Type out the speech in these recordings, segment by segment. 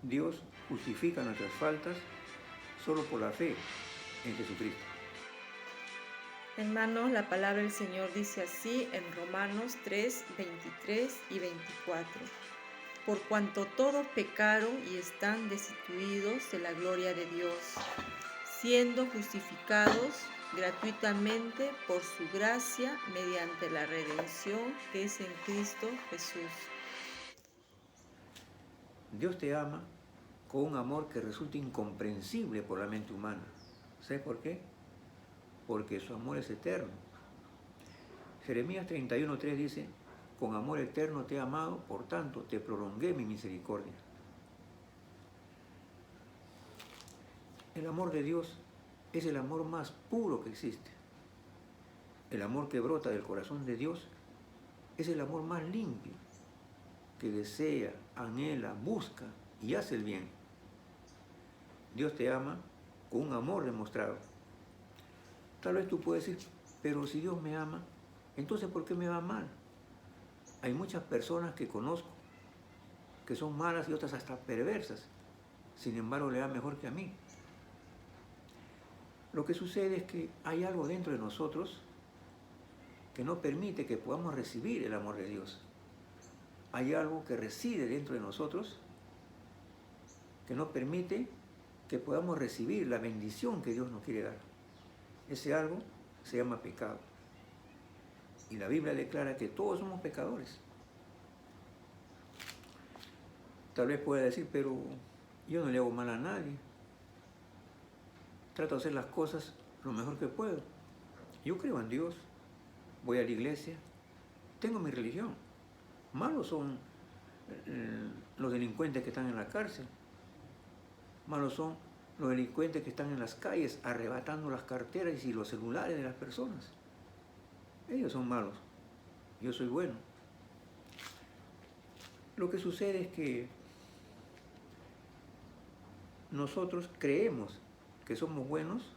Dios justifica nuestras faltas solo por la fe en Jesucristo. Hermanos, la palabra del Señor dice así en Romanos 3, 23 y 24. Por cuanto todos pecaron y están destituidos de la gloria de Dios, siendo justificados gratuitamente por su gracia mediante la redención que es en Cristo Jesús. Dios te ama con un amor que resulta incomprensible por la mente humana. ¿Sabes por qué? Porque su amor es eterno. Jeremías 31:3 dice, con amor eterno te he amado, por tanto te prolongué mi misericordia. El amor de Dios es el amor más puro que existe. El amor que brota del corazón de Dios es el amor más limpio, que desea, anhela, busca y hace el bien. Dios te ama con un amor demostrado. Tal vez tú puedes decir, pero si Dios me ama, entonces ¿por qué me va mal? Hay muchas personas que conozco que son malas y otras hasta perversas. Sin embargo, le va mejor que a mí. Lo que sucede es que hay algo dentro de nosotros que no permite que podamos recibir el amor de Dios. Hay algo que reside dentro de nosotros que no permite que podamos recibir la bendición que Dios nos quiere dar. Ese algo se llama pecado. Y la Biblia declara que todos somos pecadores. Tal vez pueda decir, pero yo no le hago mal a nadie. Trato de hacer las cosas lo mejor que puedo. Yo creo en Dios, voy a la iglesia, tengo mi religión. Malos son los delincuentes que están en la cárcel. Malos son los delincuentes que están en las calles arrebatando las carteras y los celulares de las personas. Ellos son malos. Yo soy bueno. Lo que sucede es que nosotros creemos que somos buenos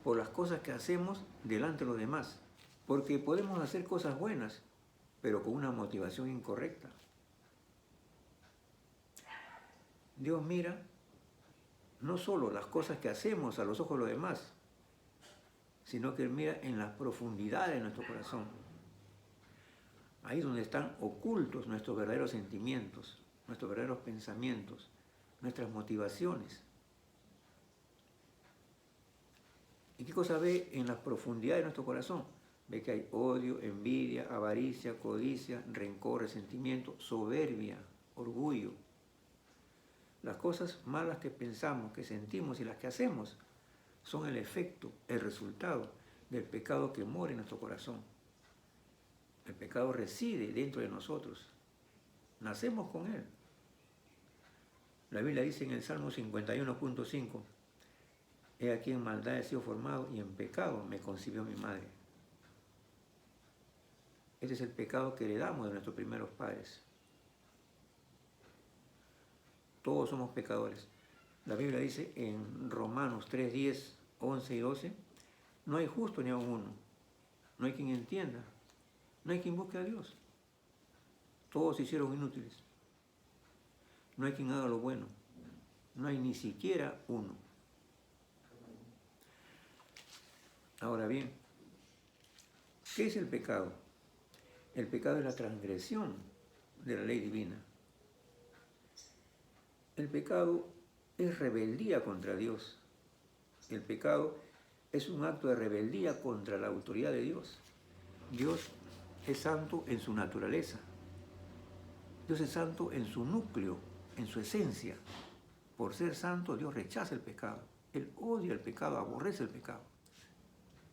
por las cosas que hacemos delante de los demás. Porque podemos hacer cosas buenas, pero con una motivación incorrecta. Dios mira no solo las cosas que hacemos a los ojos de los demás, sino que Él mira en las profundidades de nuestro corazón. Ahí es donde están ocultos nuestros verdaderos sentimientos, nuestros verdaderos pensamientos, nuestras motivaciones. ¿Y qué cosa ve en las profundidades de nuestro corazón? Ve que hay odio, envidia, avaricia, codicia, rencor, resentimiento, soberbia, orgullo. Las cosas malas que pensamos, que sentimos y las que hacemos son el efecto, el resultado del pecado que mora en nuestro corazón. El pecado reside dentro de nosotros. Nacemos con él. La Biblia dice en el Salmo 51.5, he aquí en maldad he sido formado y en pecado me concibió mi madre. Ese es el pecado que heredamos de nuestros primeros padres. Todos somos pecadores. La Biblia dice en Romanos 3:10, 11 y 12, no hay justo ni aun uno, no hay quien entienda, no hay quien busque a Dios. Todos se hicieron inútiles. No hay quien haga lo bueno, no hay ni siquiera uno. Ahora bien, ¿qué es el pecado? El pecado es la transgresión de la ley divina. El pecado es rebeldía contra Dios. El pecado es un acto de rebeldía contra la autoridad de Dios. Dios es santo en su naturaleza. Dios es santo en su núcleo, en su esencia. Por ser santo, Dios rechaza el pecado. Él odia el pecado, aborrece el pecado.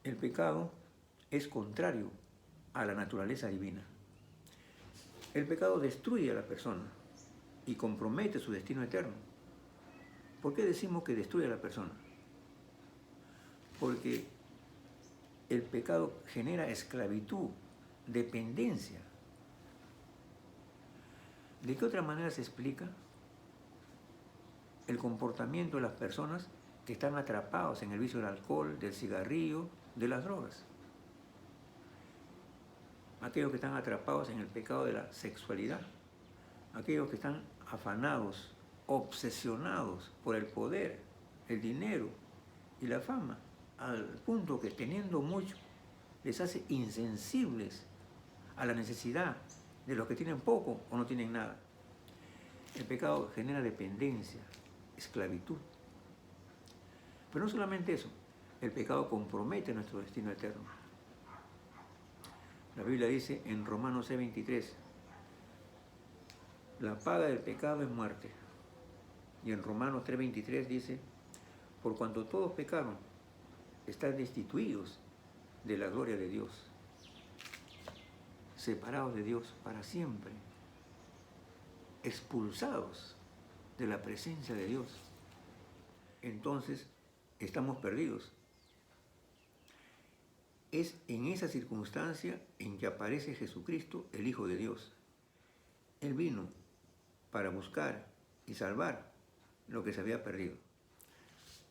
El pecado es contrario a la naturaleza divina. El pecado destruye a la persona y compromete su destino eterno. ¿Por qué decimos que destruye a la persona? Porque el pecado genera esclavitud, dependencia. ¿De qué otra manera se explica el comportamiento de las personas que están atrapados en el vicio del alcohol, del cigarrillo, de las drogas? Aquellos que están atrapados en el pecado de la sexualidad, aquellos que están afanados, obsesionados por el poder, el dinero y la fama, al punto que teniendo mucho les hace insensibles a la necesidad de los que tienen poco o no tienen nada. El pecado genera dependencia, esclavitud. Pero no solamente eso, el pecado compromete nuestro destino eterno. La Biblia dice en Romanos 6:23, la paga del pecado es muerte. Y en Romanos 3:23 dice, por cuanto todos pecaron, están destituidos de la gloria de Dios, separados de Dios para siempre, expulsados de la presencia de Dios. Entonces, estamos perdidos. Es en esa circunstancia en que aparece Jesucristo, el Hijo de Dios. Él vino para buscar y salvar lo que se había perdido.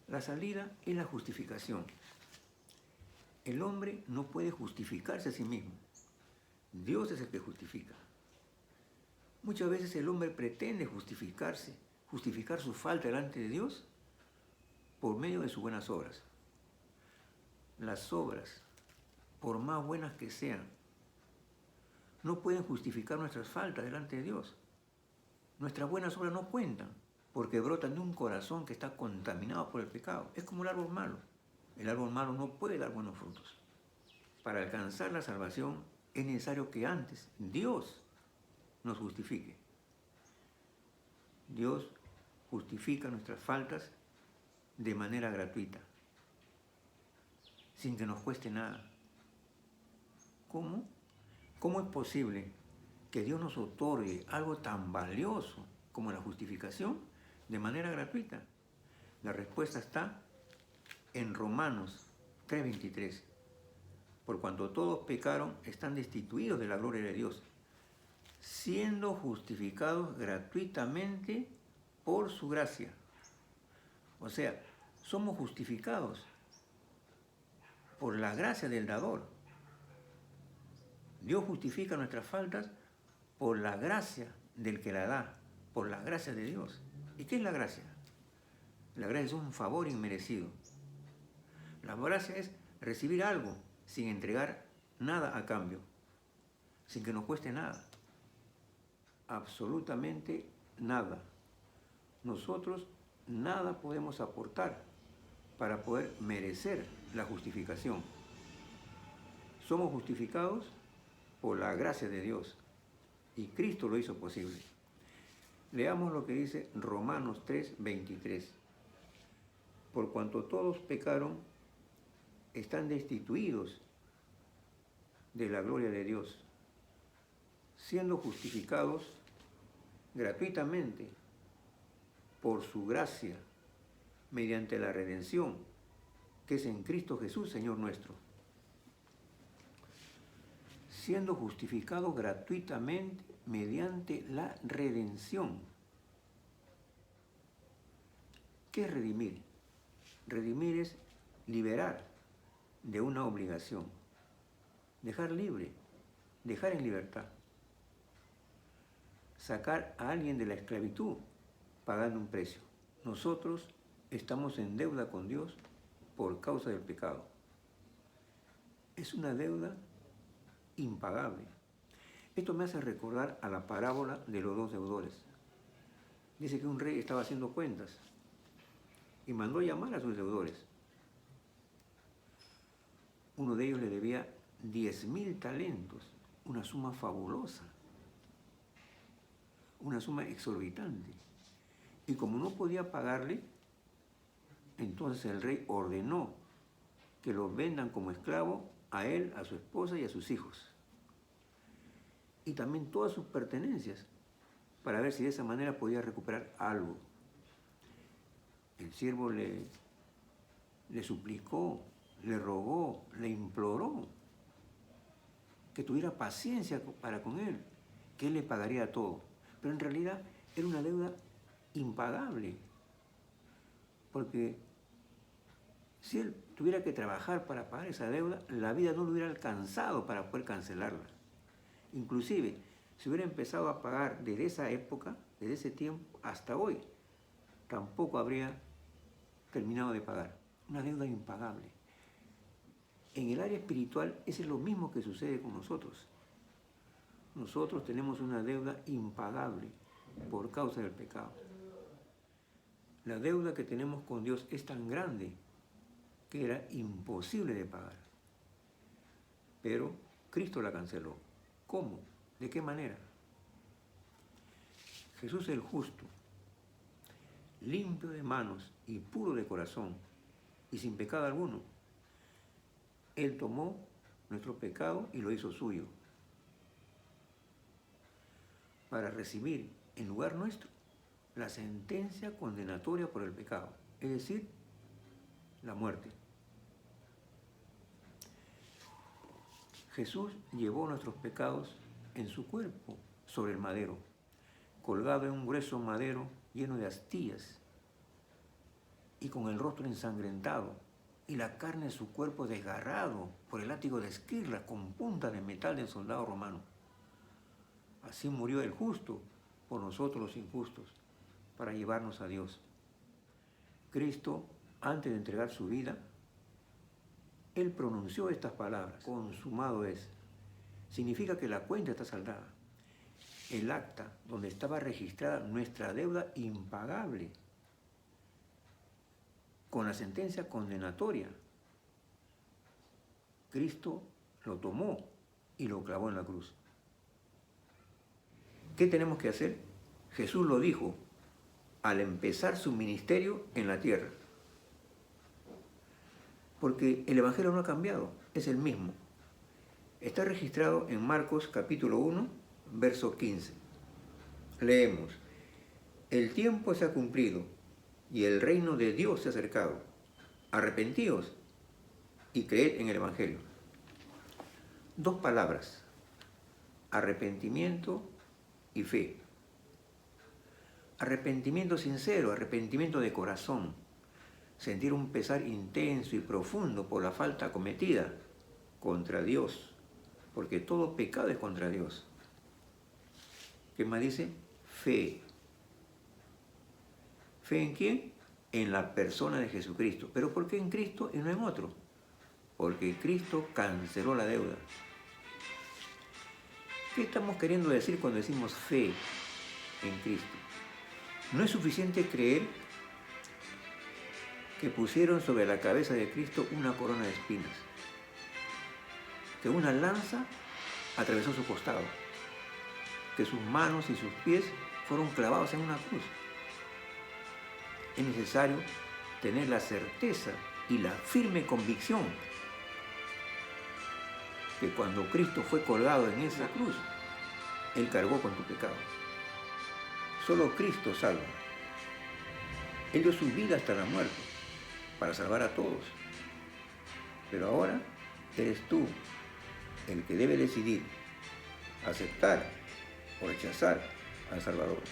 La salida es la justificación. El hombre no puede justificarse a sí mismo. Dios es el que justifica. Muchas veces el hombre pretende justificarse, justificar su falta delante de Dios por medio de sus buenas obras. Las obras, por más buenas que sean, no pueden justificar nuestras faltas delante de Dios. Nuestras buenas obras no cuentan, porque brotan de un corazón que está contaminado por el pecado. Es como el árbol malo. El árbol malo no puede dar buenos frutos. Para alcanzar la salvación es necesario que antes Dios nos justifique. Dios justifica nuestras faltas de manera gratuita, sin que nos cueste nada. ¿Cómo? ¿Cómo es posible que Dios nos otorgue algo tan valioso como la justificación de manera gratuita? La respuesta está en Romanos 3:23. Por cuanto todos pecaron, están destituidos de la gloria de Dios, siendo justificados gratuitamente por su gracia. O sea, somos justificados por la gracia del dador. Dios justifica nuestras faltas por la gracia del que la da, por la gracia de Dios. ¿Y qué es la gracia? La gracia es un favor inmerecido. La gracia es recibir algo sin entregar nada a cambio, sin que nos cueste nada. Absolutamente nada. Nosotros nada podemos aportar para poder merecer la justificación. Somos justificados por la gracia de Dios y Cristo lo hizo posible. Leamos lo que dice Romanos 3:23. Por cuanto todos pecaron, están destituidos de la gloria de Dios, siendo justificados gratuitamente por su gracia, mediante la redención que es en Cristo Jesús, Señor nuestro. Siendo justificados gratuitamente mediante la redención. ¿Qué es redimir? Redimir es liberar de una obligación, dejar libre, dejar en libertad, sacar a alguien de la esclavitud pagando un precio. Nosotros estamos en deuda con Dios por causa del pecado. Es una deuda impagable. Esto me hace recordar a la parábola de los dos deudores. Dice que un rey estaba haciendo cuentas y mandó llamar a sus deudores. Uno de ellos le debía 10.000 talentos, una suma fabulosa, una suma exorbitante. Y como no podía pagarle, entonces el rey ordenó que lo vendan como esclavo a él, a su esposa y a sus hijos. Y también todas sus pertenencias, para ver si de esa manera podía recuperar algo. El siervo le suplicó, le rogó, le imploró que tuviera paciencia para con él, que él le pagaría todo. Pero en realidad era una deuda impagable, porque si él tuviera que trabajar para pagar esa deuda, la vida no lo hubiera alcanzado para poder cancelarla. Inclusive, si hubiera empezado a pagar desde esa época, desde ese tiempo hasta hoy, tampoco habría terminado de pagar. Una deuda impagable. En el área espiritual, eso es lo mismo que sucede con nosotros. Nosotros tenemos una deuda impagable por causa del pecado. La deuda que tenemos con Dios es tan grande que era imposible de pagar. Pero Cristo la canceló. ¿Cómo? ¿De qué manera? Jesús el justo, limpio de manos y puro de corazón, y sin pecado alguno, Él tomó nuestro pecado y lo hizo suyo, para recibir en lugar nuestro la sentencia condenatoria por el pecado, es decir, la muerte. Jesús llevó nuestros pecados en su cuerpo sobre el madero, colgado en un grueso madero lleno de astillas y con el rostro ensangrentado y la carne de su cuerpo desgarrado por el látigo de esquirlas con punta de metal del soldado romano. Así murió el justo por nosotros los injustos, para llevarnos a Dios. Cristo, antes de entregar su vida, Él pronunció estas palabras: consumado es. Significa que la cuenta está saldada. El acta donde estaba registrada nuestra deuda impagable, con la sentencia condenatoria, Cristo lo tomó y lo clavó en la cruz. ¿Qué tenemos que hacer? Jesús lo dijo al empezar su ministerio en la tierra. Porque el Evangelio no ha cambiado, es el mismo. Está registrado en Marcos capítulo 1, verso 15. Leemos: el tiempo se ha cumplido y el reino de Dios se ha acercado. Arrepentíos y creed en el Evangelio. Dos palabras: arrepentimiento y fe. Arrepentimiento sincero, arrepentimiento de corazón. Sentir un pesar intenso y profundo por la falta cometida contra Dios, porque todo pecado es contra Dios. ¿Qué más dice? Fe. ¿Fe en quién? En la persona de Jesucristo. ¿Pero por qué en Cristo y no en otro? Porque Cristo canceló la deuda. ¿Qué estamos queriendo decir cuando decimos fe en Cristo? No es suficiente creer que pusieron sobre la cabeza de Cristo una corona de espinas, que una lanza atravesó su costado, que sus manos y sus pies fueron clavados en una cruz. Es necesario tener la certeza y la firme convicción que cuando Cristo fue colgado en esa cruz, Él cargó con tu pecado. Solo Cristo salva. Él dio su vida hasta la muerte para salvar a todos. Pero ahora eres tú el que debe decidir aceptar o rechazar al Salvador.